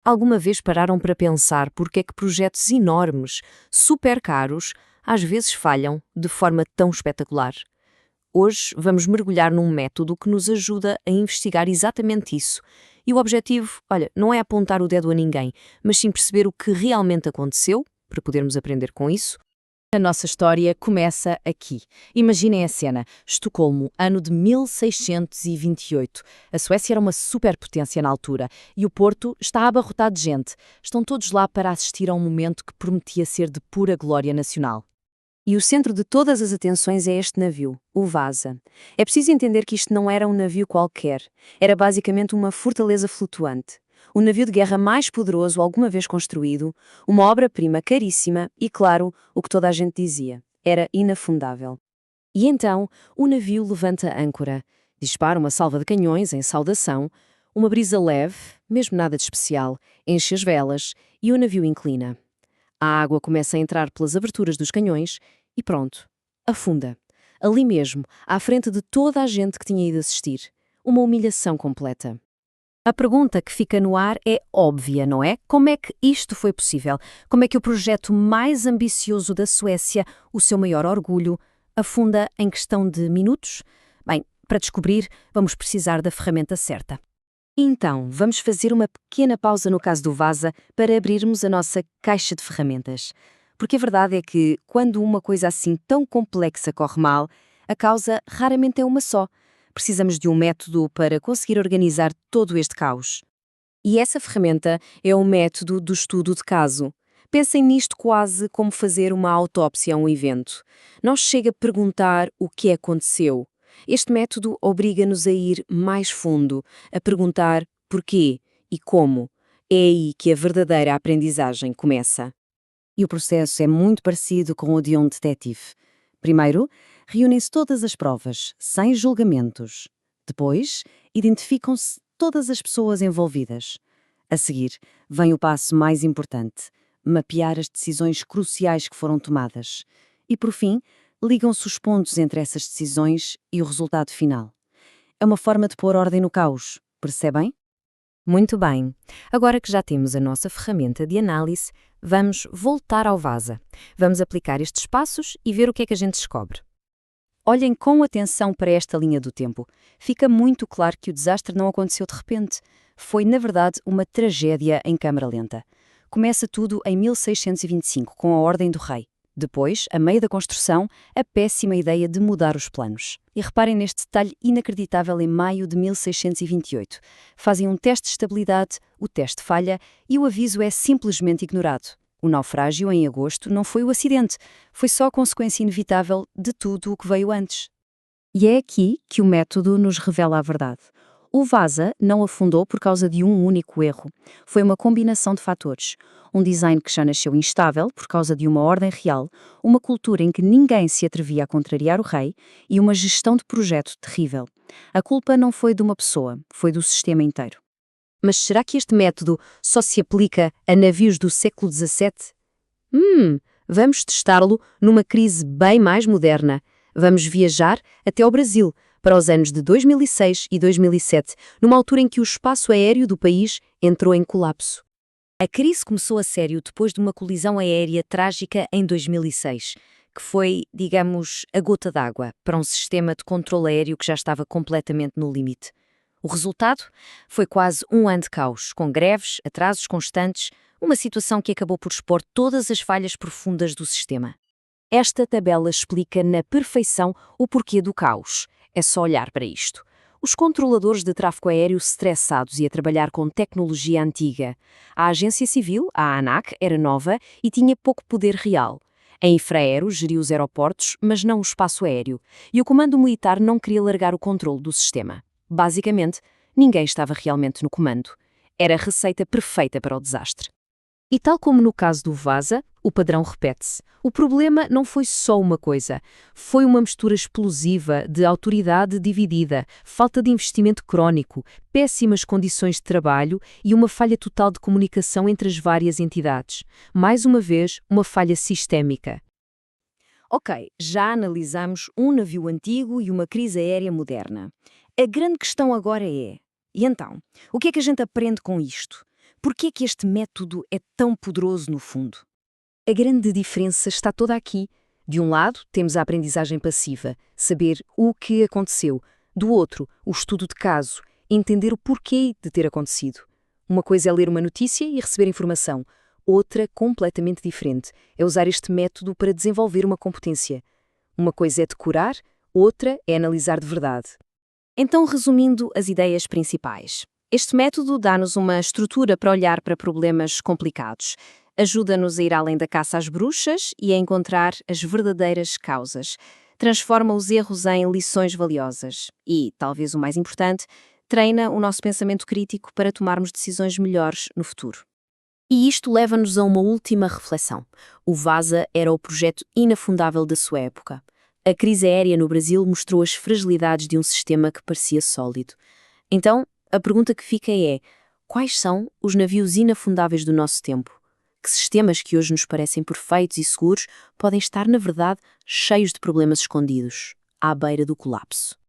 Alguma vez pararam para pensar porque é que projetos enormes, super caros, às vezes falham de forma tão espetacular? Hoje vamos mergulhar num método que nos ajuda a investigar exatamente isso. E o objetivo, olha, não é apontar o dedo a ninguém, mas sim perceber o que realmente aconteceu, para podermos aprender com isso. A nossa história começa aqui. Imaginem a cena. Estocolmo, ano de 1628. A Suécia era uma superpotência na altura e o Porto está abarrotado de gente. Estão todos lá para assistir a um momento que prometia ser de pura glória nacional. E o centro de todas as atenções é este navio, o Vasa. É preciso entender que isto não era um navio qualquer. Era basicamente uma fortaleza flutuante. O navio de guerra mais poderoso alguma vez construído, uma obra-prima caríssima e, claro, o que toda a gente dizia, era inafundável. E então, o navio levanta âncora, dispara uma salva de canhões em saudação, uma brisa leve, mesmo nada de especial, enche as velas e o navio inclina. A água começa a entrar pelas aberturas dos canhões e pronto, afunda. Ali mesmo, à frente de toda a gente que tinha ido assistir. Uma humilhação completa. A pergunta que fica no ar é óbvia, não é? Como é que isto foi possível? Como é que o projeto mais ambicioso da Suécia, o seu maior orgulho, afunda em questão de minutos? Bem, para descobrir, vamos precisar da ferramenta certa. Então, vamos fazer uma pequena pausa no caso do Vasa para abrirmos a nossa caixa de ferramentas. Porque a verdade é que, quando uma coisa assim tão complexa corre mal, a causa raramente é uma só. Precisamos de um método para conseguir organizar todo este caos. E essa ferramenta é o método do estudo de caso. Pensem nisto quase como fazer uma autópsia a um evento. Não chega a perguntar o que aconteceu. Este método obriga-nos a ir mais fundo, a perguntar porquê e como. É aí que a verdadeira aprendizagem começa. E o processo é muito parecido com o de um detetive. Primeiro, reúnem-se todas as provas, sem julgamentos. Depois, identificam-se todas as pessoas envolvidas. A seguir, vem o passo mais importante: mapear as decisões cruciais que foram tomadas. E, por fim, ligam-se os pontos entre essas decisões e o resultado final. É uma forma de pôr ordem no caos, percebem? Muito bem. Agora que já temos a nossa ferramenta de análise, vamos voltar ao Vasa. Vamos aplicar estes passos e ver o que é que a gente descobre. Olhem com atenção para esta linha do tempo. Fica muito claro que o desastre não aconteceu de repente. Foi, na verdade, uma tragédia em câmara lenta. Começa tudo em 1625, com a Ordem do Rei. Depois, a meio da construção, a péssima ideia de mudar os planos. E reparem neste detalhe inacreditável em maio de 1628. Fazem um teste de estabilidade, o teste falha e o aviso é simplesmente ignorado. O naufrágio, em agosto, não foi o acidente, foi só a consequência inevitável de tudo o que veio antes. E é aqui que o método nos revela a verdade. O Vasa não afundou por causa de um único erro. Foi uma combinação de fatores. Um design que já nasceu instável por causa de uma ordem real, uma cultura em que ninguém se atrevia a contrariar o rei e uma gestão de projeto terrível. A culpa não foi de uma pessoa, foi do sistema inteiro. Mas será que este método só se aplica a navios do século XVII? Vamos testá-lo numa crise bem mais moderna. Vamos viajar até ao Brasil, para os anos de 2006 e 2007, numa altura em que o espaço aéreo do país entrou em colapso. A crise começou a sério depois de uma colisão aérea trágica em 2006, que foi, digamos, a gota d'água para um sistema de controle aéreo que já estava completamente no limite. O resultado foi quase um ano de caos, com greves, atrasos constantes, uma situação que acabou por expor todas as falhas profundas do sistema. Esta tabela explica na perfeição o porquê do caos. É só olhar para isto. Os controladores de tráfego aéreo estressados e a trabalhar com tecnologia antiga. A agência civil, a ANAC, era nova e tinha pouco poder real. A Infraero geria os aeroportos, mas não o espaço aéreo. E o comando militar não queria largar o controle do sistema. Basicamente, ninguém estava realmente no comando. Era a receita perfeita para o desastre. E tal como no caso do Vasa, o padrão repete-se. O problema não foi só uma coisa. Foi uma mistura explosiva de autoridade dividida, falta de investimento crónico, péssimas condições de trabalho e uma falha total de comunicação entre as várias entidades. Mais uma vez, uma falha sistémica. Ok, já analisamos um navio antigo e uma crise aérea moderna. A grande questão agora é: e então? O que é que a gente aprende com isto? Por que é que este método é tão poderoso no fundo? A grande diferença está toda aqui. De um lado, temos a aprendizagem passiva, saber o que aconteceu. Do outro, o estudo de caso, entender o porquê de ter acontecido. Uma coisa é ler uma notícia e receber informação. Outra, completamente diferente, é usar este método para desenvolver uma competência. Uma coisa é decorar, outra é analisar de verdade. Então, resumindo as ideias principais. Este método dá-nos uma estrutura para olhar para problemas complicados. Ajuda-nos a ir além da caça às bruxas e a encontrar as verdadeiras causas. Transforma os erros em lições valiosas. E, talvez o mais importante, treina o nosso pensamento crítico para tomarmos decisões melhores no futuro. E isto leva-nos a uma última reflexão. O VASA era o projeto inafundável da sua época. A crise aérea no Brasil mostrou as fragilidades de um sistema que parecia sólido. Então, a pergunta que fica é: quais são os navios inafundáveis do nosso tempo? Que sistemas que hoje nos parecem perfeitos e seguros podem estar, na verdade, cheios de problemas escondidos, à beira do colapso?